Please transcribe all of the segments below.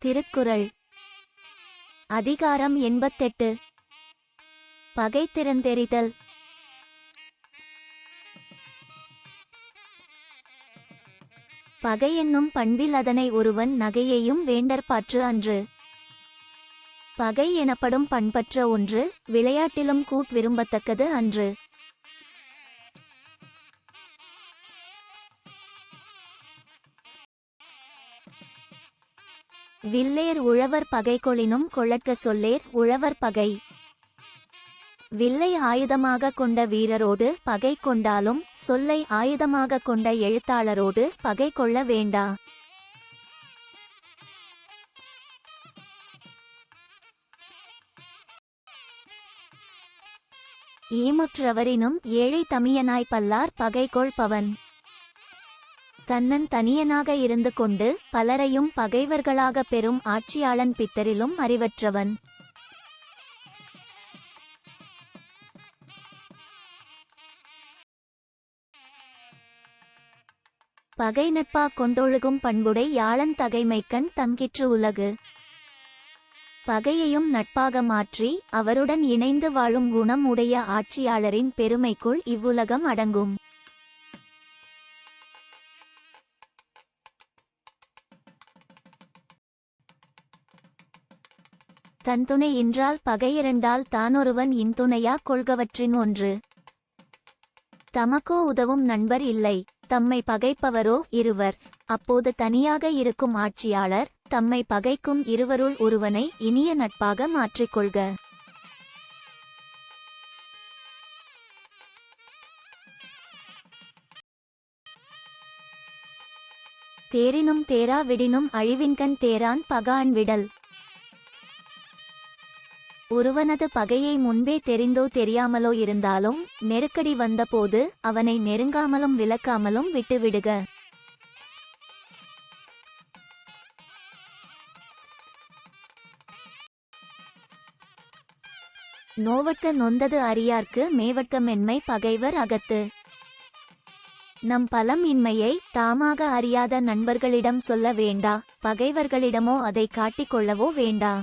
திருக்குறள் அதிகாரம் 88. பகை திறந்தெறிதல். பகை என்னும் பண்பில் அதனை ஒருவன் நகையையும் வேண்டற்பாற்று அன்று. பகை எனப்படும் பண்பற்ற ஒன்று விளையாட்டிலும் விரும்பத்தக்கது அன்று. வில்லேர் உழவர் பகை கொளினும் கொளற்க சொல்லேர் உழவர் பகை. வில்லை ஆயுதமாக கொண்ட வீரரோடு பகை கொண்டாலும் சொல்லை ஆயுதமாக கொண்ட எழுத்தாளரோடு பகை கொள்ள வேண்டா. ஈமுற்றவரினும் ஏழை தமியனாய் பல்லார் பகை கொள்பவன். தன்னன் தனியனாக இருந்து கொண்டு பலரையும் பகைவர்களாக பெறும் ஆட்சியாளன் பித்தரிலும் அறிவற்றவன். பகை நட்பா கொண்டொழுகும் பண்புடை யாழன் தகைமைக்கண் தங்கிற்று உலகு. பகையையும் நட்பாக மாற்றி அவருடன் இணைந்து வாழும் குணம் உடைய ஆட்சியாளரின் பெருமைக்குள் இவ்வுலகம் அடங்கும். தன்துணை இன்றால் பகையிரண்டால் தானொருவன் இன்துணையா கொள்கவற்றின் ஒன்று. தமக்கோ உதவும் நண்பர் இல்லை, தம்மை பகைப்பவரோ இருவர். அப்போது தனியாக இருக்கும் ஆட்சியாளர் தம்மை பகைக்கும் இருவருள் ஒருவனை இனிய நட்பாக மாற்றிக்கொள்க. தேரினும் தேரா விடினும் அழிவின்கண் தேரான் பகான் விடல். ஒருவனது பகையை முன்பே தெரிந்தோ தெரியாமலோ இருந்தாலும் நெருக்கடி வந்தபோது அவனை நெருங்காமலும் விலக்காமலும் விட்டுவிடுக. நோவட்க நொந்தது அறியார்க்கு மேவட்க மென்மை பகைவர் அகத்து. நம் பலம் இன்மையை தாமாக அறியாத நண்பர்களிடம் சொல்ல வேண்டா, பகைவர்களிடமோ அதை காட்டிக்கொள்ளவோ வேண்டா.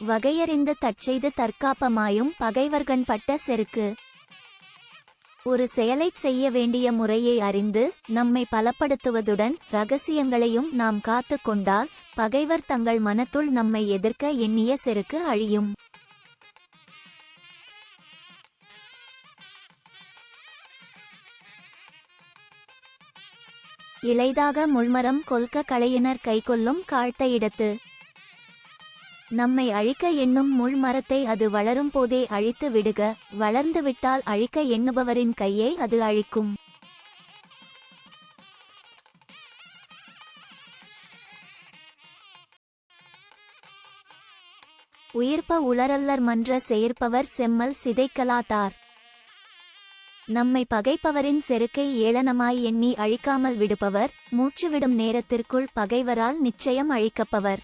வகையறிந்து தற்செய்து தற்காப்பமாயும் பகைவர்கண் பட்ட செருக்கு. ஒரு செயலைச் செய்ய வேண்டிய முறையை அறிந்து நம்மை பலப்படுத்துவதுடன் இரகசியங்களையும் நாம் காத்து கொண்டால் பகைவர் தங்கள் மனத்துள் நம்மை எதிர்க்க எண்ணிய செருக்கு அழியும். இளைதாக முள்மரம் கொல்க களையினர் கைகொள்ளும் காழ்த்த இடத்து. நம்மை அழிக்க எண்ணும் முள் மரத்தை அது வளரும் போதே அழித்து விடுக, வளர்ந்துவிட்டால் அழிக்க எண்ணுபவரின் கையை அது அழிக்கும். உயிர்ப்ப உளரல்லர் மன்ற செயற்பவர் செம்மல் சிதைக்கலாதார். நம்மை பகைப்பவரின் செருக்கை ஏளனமாய் எண்ணி அழிக்காமல் விடுபவர் மூச்சுவிடும் நேரத்திற்குள் பகைவரால் நிச்சயம் அழிக்கப்பவர்.